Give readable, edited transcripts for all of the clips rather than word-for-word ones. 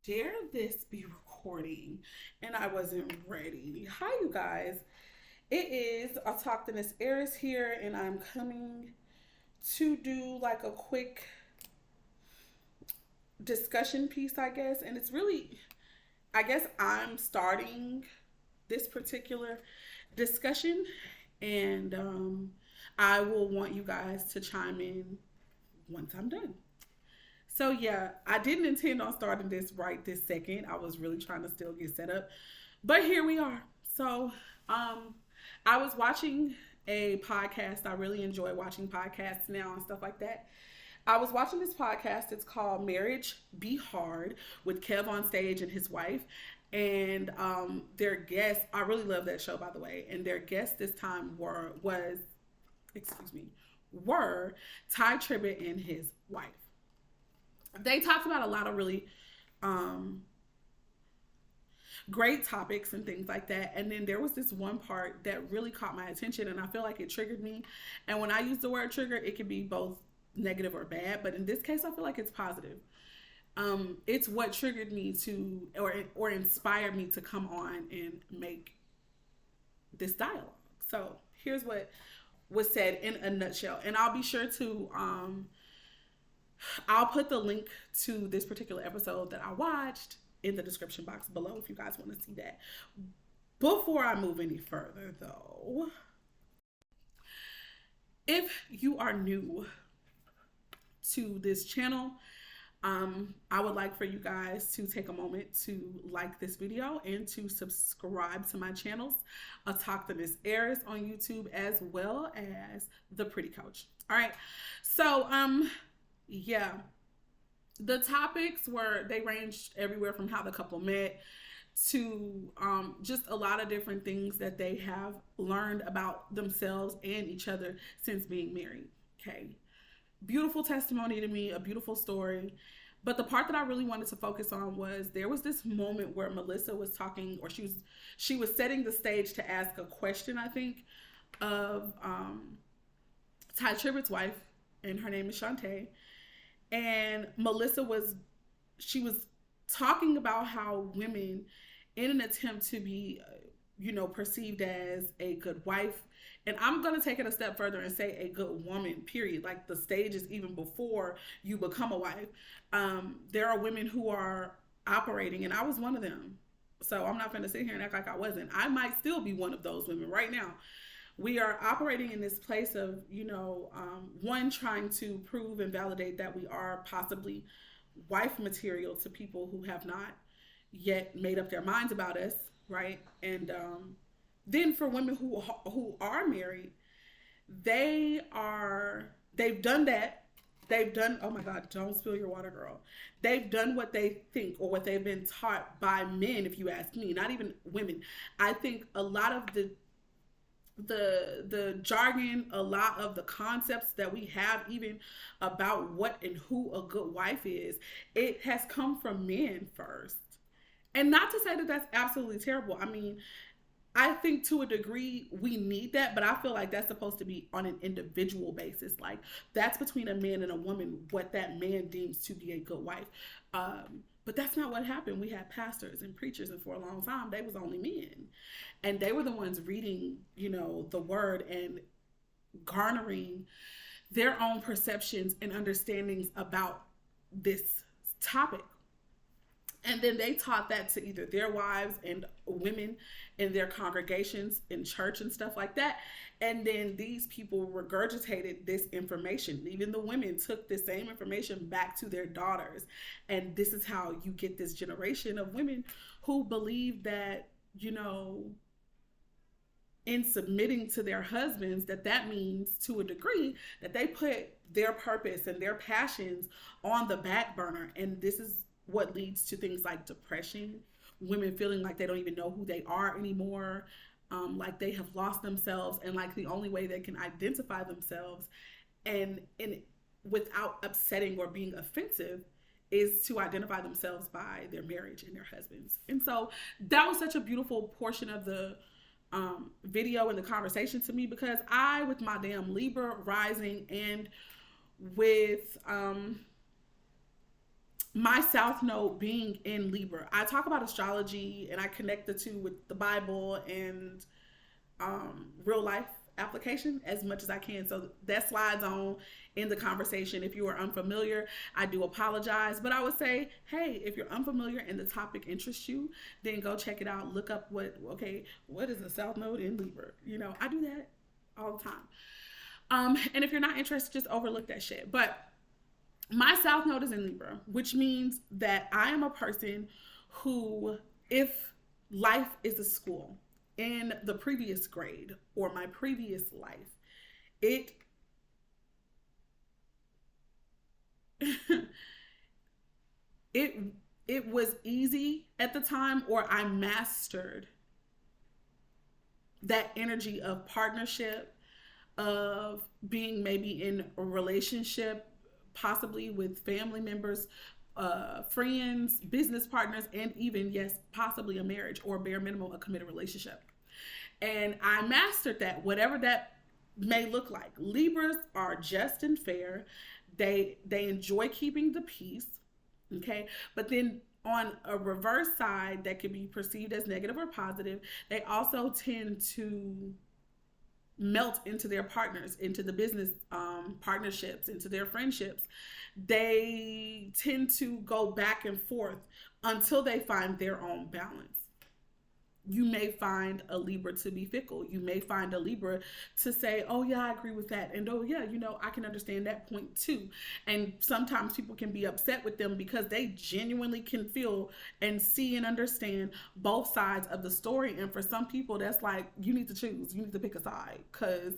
Dare this be recording? And I wasn't ready. Hi, you guys. It is Autochthonous Eris here, and I'm coming to do like a quick discussion piece, I guess. And it's really, I guess I'm starting this particular discussion, and I will want you guys to chime in once I'm done. So yeah, I didn't intend on starting this right this second. I was really trying to still get set up. But here we are. So I was watching a podcast. I really enjoy watching podcasts now and stuff like that. I was watching this podcast. It's called Marriage Be Hard with Kev on stage and his wife. And their guests, I really love that show by the way. And their guests this time excuse me, were Ty Tribbett and his wife. They talked about a lot of really um, great topics and things like that. And then there was this one part that really caught my attention, and I feel like it triggered me. And when I use the word trigger, it can be both negative or bad, but in this case, I feel like it's positive. It's what triggered me to, or inspired me to come on and make this dialogue. So here's what was said in a nutshell, and I'll be sure to I'll put the link to this particular episode that I watched in the description box below if you guys want to see that. Before I move any further, though, if you are new to this channel, I would like for you guys to take a moment to like this video and to subscribe to my channels, Autochthonous Eris on YouTube, as well as The Pretty Coach. All right, so yeah, the topics they ranged everywhere from how the couple met to just a lot of different things that they have learned about themselves and each other since being married. Okay, beautiful testimony to me, a beautiful story. But the part that I really wanted to focus on was there was this moment where Melissa was talking, or she was setting the stage to ask a question, I think, of Ty Tribbett's wife, and her name is Shantae. And Melissa was talking about how women, in an attempt to be, perceived as a good wife, and I'm going to take it a step further and say a good woman, period. Like the stages even before you become a wife. There are women who are operating, and I was one of them. So I'm not going to sit here and act like I wasn't. I might still be one of those women right now. We are operating in this place of, one, trying to prove and validate that we are possibly wife material to people who have not yet made up their minds about us, right? And then for women who are married, they've done that. They've done, oh my God, don't spill your water, girl. They've done what they think or what they've been taught by men, if you ask me, not even women. I think a lot of the jargon, a lot of the concepts that we have even about what and who a good wife is, it has come from men first. And not to say that that's absolutely terrible. I mean, I think to a degree we need that, but I feel like that's supposed to be on an individual basis. Like that's between a man and a woman, what that man deems to be a good wife. But that's not what happened. We had pastors and preachers, and for a long time, they was only men. And they were the ones reading, the word and garnering their own perceptions and understandings about this topic. And then they taught that to either their wives and women in their congregations in church and stuff like that. And then these people regurgitated this information. Even the women took the same information back to their daughters. And this is how you get this generation of women who believe that, in submitting to their husbands, that means to a degree that they put their purpose and their passions on the back burner. And this is what leads to things like depression, women feeling like they don't even know who they are anymore, like they have lost themselves, and like the only way they can identify themselves and without upsetting or being offensive is to identify themselves by their marriage and their husbands. And so that was such a beautiful portion of the video and the conversation to me, because I, with my damn Libra rising and with my South Node being in Libra. I talk about astrology and I connect the two with the Bible and real life application as much as I can. So that slides on in the conversation. If you are unfamiliar, I do apologize. But I would say, hey, if you're unfamiliar and the topic interests you, then go check it out. Look up what is a South Node in Libra? You know, I do that all the time. And if you're not interested, just overlook that shit. But my South Node is in Libra, which means that I am a person who, if life is a school, in the previous grade or my previous life, it it was easy at the time, or I mastered that energy of partnership, of being maybe in a relationship, possibly with family members, friends, business partners, and even, yes, possibly a marriage, or bare minimum a committed relationship. And I mastered that, whatever that may look like. Libras are just and fair. They enjoy keeping the peace, okay? But then on a reverse side that can be perceived as negative or positive, they also tend to melt into their partners, into the business partnerships, into their friendships. They tend to go back and forth until they find their own balance. You may find a Libra to be fickle. You may find a Libra to say, oh yeah, I agree with that. And oh yeah, you know, I can understand that point too. And sometimes people can be upset with them because they genuinely can feel and see and understand both sides of the story. And for some people, that's like, you need to choose. You need to pick a side, because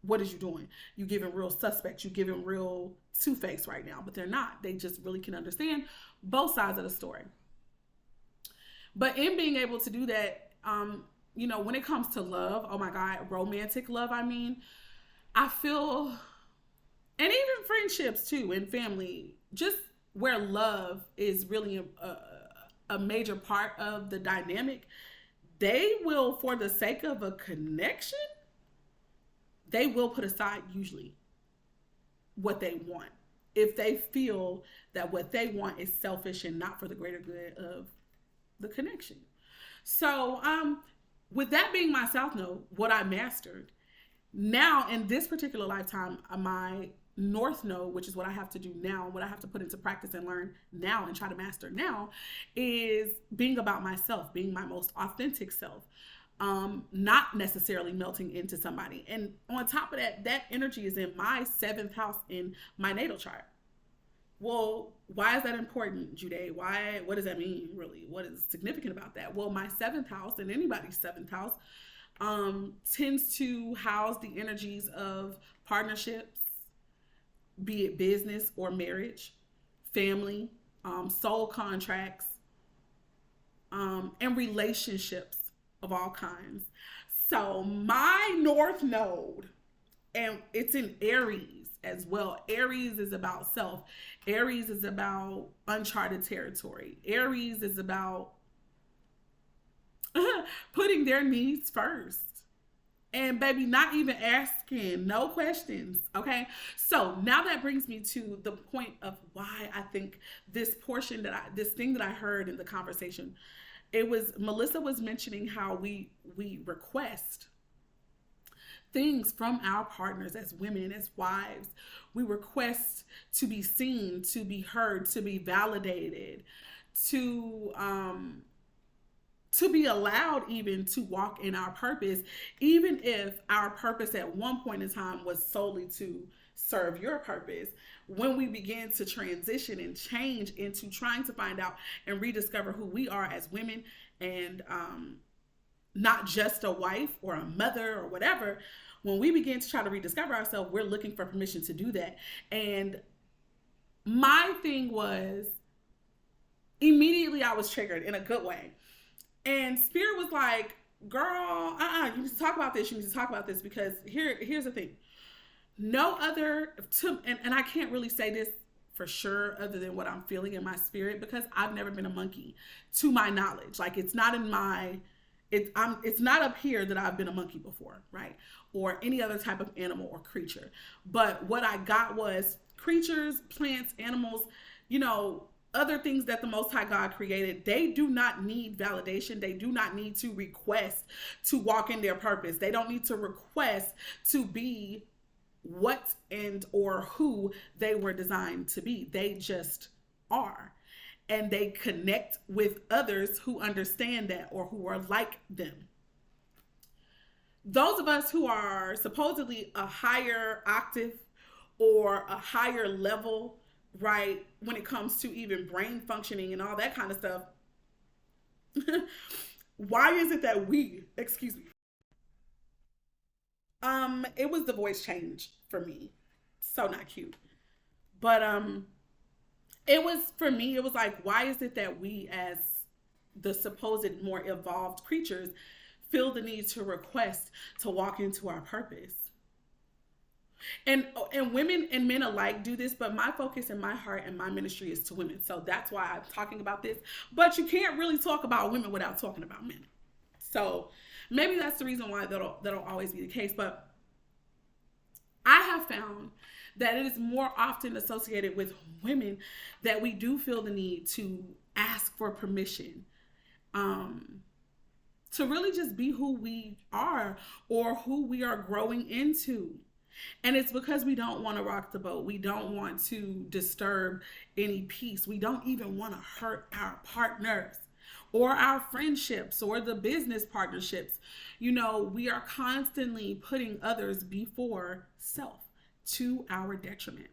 what is you doing? You giving real suspects. You giving real two-faced right now, but they're not. They just really can understand both sides of the story. But in being able to do that, you know, when it comes to love, oh my God, romantic love, I feel, and even friendships too, and family, just where love is really a major part of the dynamic, they will, for the sake of a connection, they will put aside usually what they want, if they feel that what they want is selfish and not for the greater good of the connection. So with that being my South Node, what I mastered now in this particular lifetime, my North Node, which is what I have to do now, what I have to put into practice and learn now and try to master now, is being about myself, being my most authentic self, not necessarily melting into somebody. And on top of that, that energy is in my 7th house in my natal chart. Well, why is that important, Jude? Why? What does that mean, really? What is significant about that? Well, my 7th house, and anybody's 7th house, tends to house the energies of partnerships, be it business or marriage, family, soul contracts, and relationships of all kinds. So my North Node, and it's in Aries as well. Aries is about self. Aries is about uncharted territory. Aries is about putting their needs first. And baby, not even asking no questions. Okay. So now that brings me to the point of why I think this portion this thing that I heard in the conversation, it was Melissa was mentioning how we request things from our partners as women, as wives. We request to be seen, to be heard, to be validated, to be allowed even to walk in our purpose, even if our purpose at one point in time was solely to serve your purpose. When we begin to transition and change into trying to find out and rediscover who we are as women, and not just a wife or a mother or whatever, when we begin to try to rediscover ourselves, we're looking for permission to do that. And my thing was, immediately I was triggered in a good way. And Spirit was like, girl, you need to talk about this. You need to talk about this, because here's the thing. No other, and I can't really say this for sure other than what I'm feeling in my spirit, because I've never been a monkey to my knowledge. Like, it's not in my, it's not up here that I've been a monkey before, right? Or any other type of animal or creature. But what I got was creatures, plants, animals, you know, other things that the Most High God created, they do not need validation. They do not need to request to walk in their purpose. They don't need to request to be what and or who they were designed to be. They just are. And they connect with others who understand that or who are like them. Those of us who are supposedly a higher octave or a higher level, right, when it comes to even brain functioning and all that kind of stuff, why is it that we, excuse me, it was the voice change for me. So not cute. But it was, for me, it was like, why is it that we as the supposed more evolved creatures feel the need to request to walk into our purpose? And women and men alike do this, but my focus and my heart and my ministry is to women. So that's why I'm talking about this. But you can't really talk about women without talking about men. So maybe that's the reason why that'll always be the case. But I have found that it is more often associated with women that we do feel the need to ask for permission, to really just be who we are or who we are growing into. And it's because we don't want to rock the boat. We don't want to disturb any peace. We don't even want to hurt our partners or our friendships or the business partnerships. You know, we are constantly putting others before self to our detriment.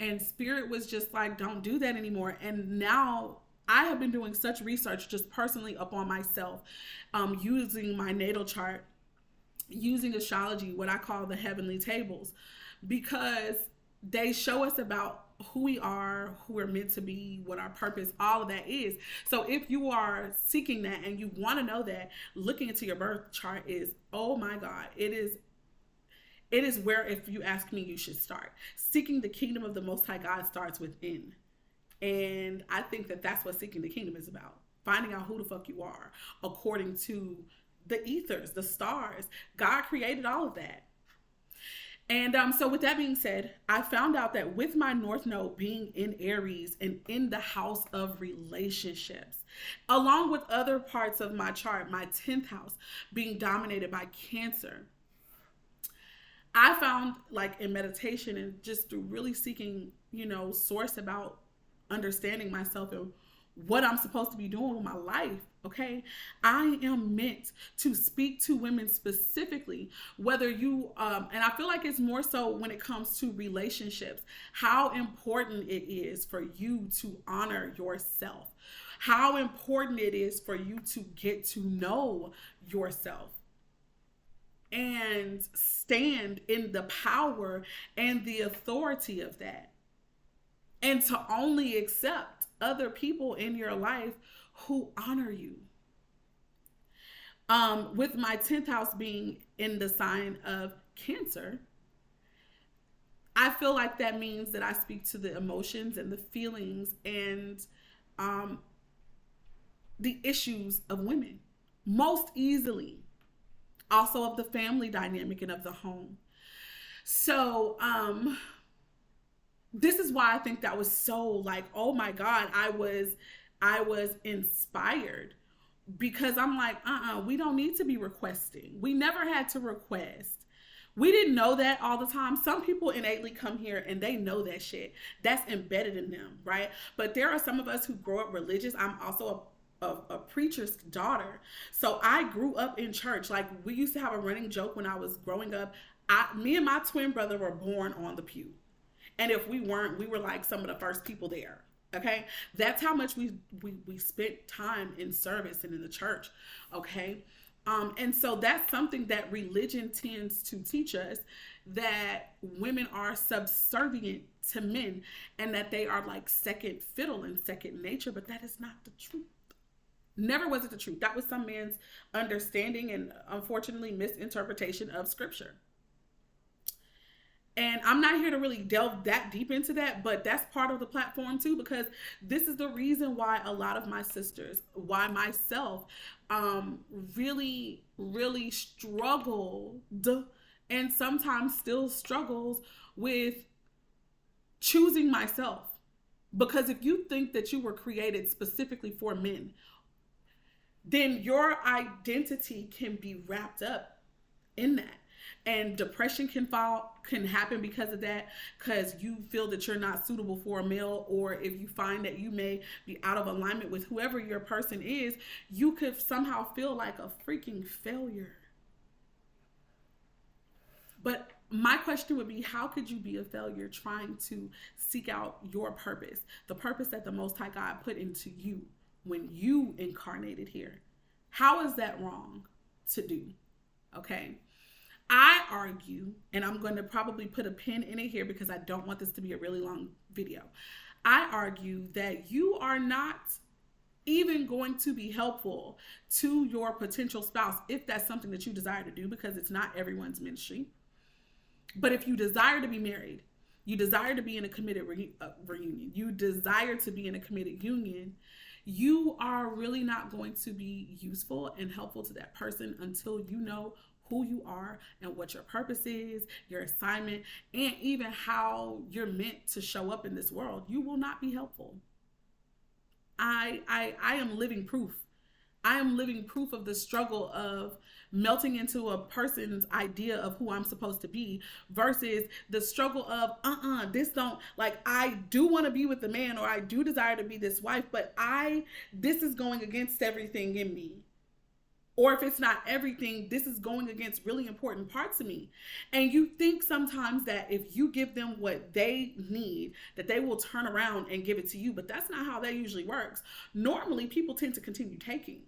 And Spirit was just like, don't do that anymore. And now I have been doing such research just personally upon myself, using my natal chart, using astrology, what I call the heavenly tables, because they show us about who we are, who we're meant to be, what our purpose, all of that is. So if you are seeking that and you want to know that, looking into your birth chart is, oh my God, it is where, if you ask me, you should start. Seeking the kingdom of the Most High God starts within. And I think that that's what seeking the kingdom is about. Finding out who the fuck you are according to the ethers, the stars. God created all of that. And so with that being said, I found out that with my North Node being in Aries and in the house of relationships, along with other parts of my chart, my 10th house being dominated by Cancer, I found, like, in meditation and just through really seeking, you know, source about understanding myself and what I'm supposed to be doing with my life, okay? I am meant to speak to women specifically, whether you, and I feel like it's more so when it comes to relationships, how important it is for you to honor yourself, how important it is for you to get to know yourself and stand in the power and the authority of that. And to only accept other people in your life who honor you. With my 10th house being in the sign of Cancer, I feel like that means that I speak to the emotions and the feelings and the issues of women most easily. Also of the family dynamic and of the home. So, this is why I think that was so, like, oh my God, I was inspired, because I'm like, we don't need to be requesting. We never had to request. We didn't know that all the time. Some people innately come here and they know that shit. That's embedded in them, right? But there are some of us who grow up religious. I'm also a preacher's daughter. So I grew up in church. Like, we used to have a running joke when I was growing up. Me and my twin brother were born on the pew. And if we weren't, we were like some of the first people there. Okay. That's how much we spent time in service and in the church. Okay. And so that's something that religion tends to teach us, that women are subservient to men and that they are like second fiddle and second nature, but that is not the truth. Never was it the truth. That was some man's understanding and, unfortunately, misinterpretation of scripture. And I'm not here to really delve that deep into that, but that's part of the platform too, because this is the reason why a lot of my sisters, why myself, really, really struggled and sometimes still struggles with choosing myself. Because if you think that you were created specifically for men, then your identity can be wrapped up in that. And depression can happen because of that, because you feel that you're not suitable for a male, or if you find that you may be out of alignment with whoever your person is, you could somehow feel like a freaking failure. But my question would be, how could you be a failure trying to seek out your purpose, the purpose that the Most High God put into you when you incarnated here? How is that wrong to do? Okay. I argue, and I'm going to probably put a pin in it here because I don't want this to be a really long video. I argue that you are not even going to be helpful to your potential spouse if that's something that you desire to do, because it's not everyone's ministry. But if you desire to be married, you desire to be in a committed reunion, you desire to be in a committed union, you are really not going to be useful and helpful to that person until you know who you are and what your purpose is, your assignment, and even how you're meant to show up in this world. You will not be helpful. I am living proof. I am living proof of the struggle of melting into a person's idea of who I'm supposed to be versus the struggle of, this don't, like, I do want to be with the man, or I do desire to be this wife, but this is going against everything in me. Or if it's not everything, this is going against really important parts of me. And you think sometimes that if you give them what they need, that they will turn around and give it to you. But that's not how that usually works. Normally, people tend to continue taking.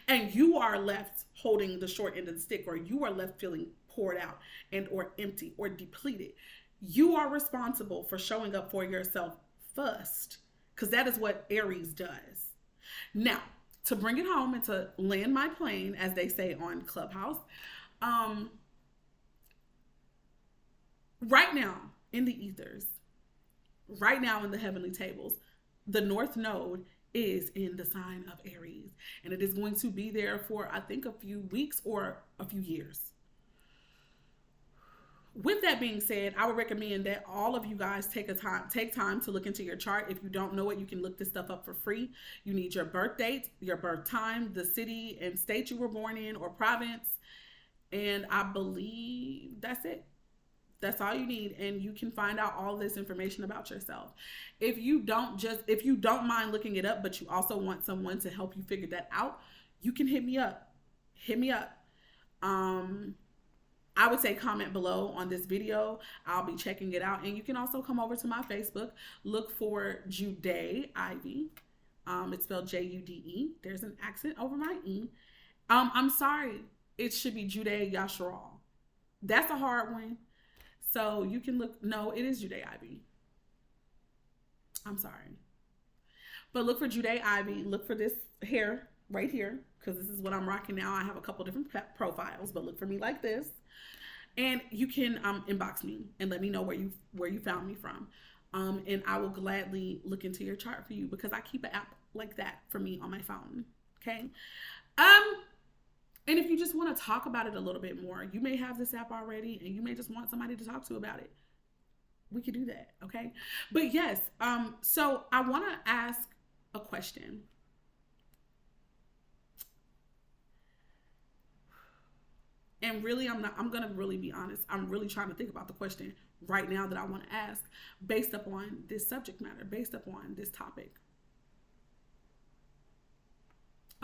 And you are left holding the short end of the stick, or you are left feeling poured out and or empty or depleted. You are responsible for showing up for yourself first, because that is what Aries does. Now, to bring it home and to land my plane, as they say on Clubhouse, right now in the ethers, right now in the heavenly tables, the North Node is in the sign of Aries, and it is going to be there for, I think, a few weeks or a few years. With that being said, I would recommend that all of you guys take time to look into your chart. If you don't know it, you can look this stuff up for free. You need your birth date, your birth time, the city and state you were born in, or province, and I believe that's it. That's all you need, and you can find out all this information about yourself. If you don't mind looking it up, but you also want someone to help you figure that out, you can hit me up. I would say comment below on this video. I'll be checking it out. And you can also come over to my Facebook. Look for Jude Ivy. It's spelled Jude. There's an accent over my E. I'm sorry. It should be Jude Yasharal. That's a hard one. So you can look. No, it is Jude Ivy. I'm sorry. But look for Jude Ivy. Look for this hair right here, because this is what I'm rocking now. I have a couple different profiles, but look for me like this. And you can inbox me and let me know where you found me from. And I will gladly look into your chart for you, because I keep an app like that for me on my phone. Okay. And if you just want to talk about it a little bit more, you may have this app already and you may just want somebody to talk to about it. We could do that. Okay. But yes, so I want to ask a question. And really, I'm going to really be honest. I'm really trying to think about the question right now that I want to ask based upon this subject matter, based upon this topic.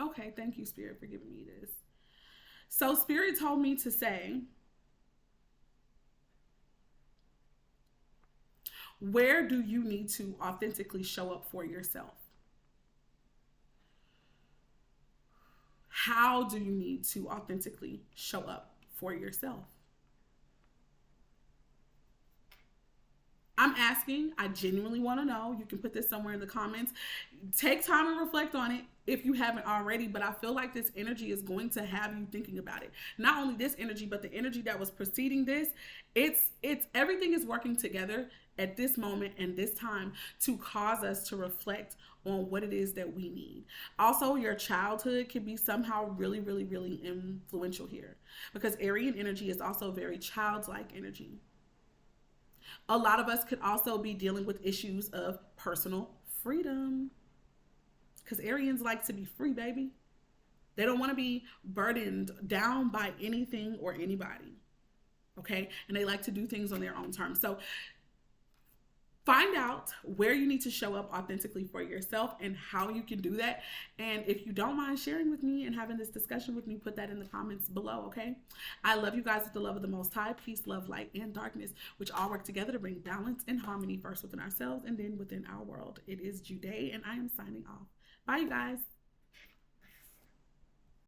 Okay, thank you, Spirit, for giving me this. So Spirit told me to say, where do you need to authentically show up for yourself? How do you need to authentically show up for yourself? I'm asking. I genuinely want to know. You can put this somewhere in the comments. Take time and reflect on it if you haven't already, but I feel like this energy is going to have you thinking about it. Not only this energy, but the energy that was preceding this. It's everything is working together at this moment and this time to cause us to reflect on what it is that we need. Also, your childhood can be somehow really, really, really influential here, because Aryan energy is also very childlike energy. A lot of us could also be dealing with issues of personal freedom, because Arians like to be free, baby. They don't want to be burdened down by anything or anybody. Okay? And they like to do things on their own terms. So find out where you need to show up authentically for yourself and how you can do that. And if you don't mind sharing with me and having this discussion with me, put that in the comments below, okay? I love you guys with the love of the Most High. Peace, love, light, and darkness, which all work together to bring balance and harmony, first within ourselves and then within our world. It is Juday, and I am signing off. Bye, you guys.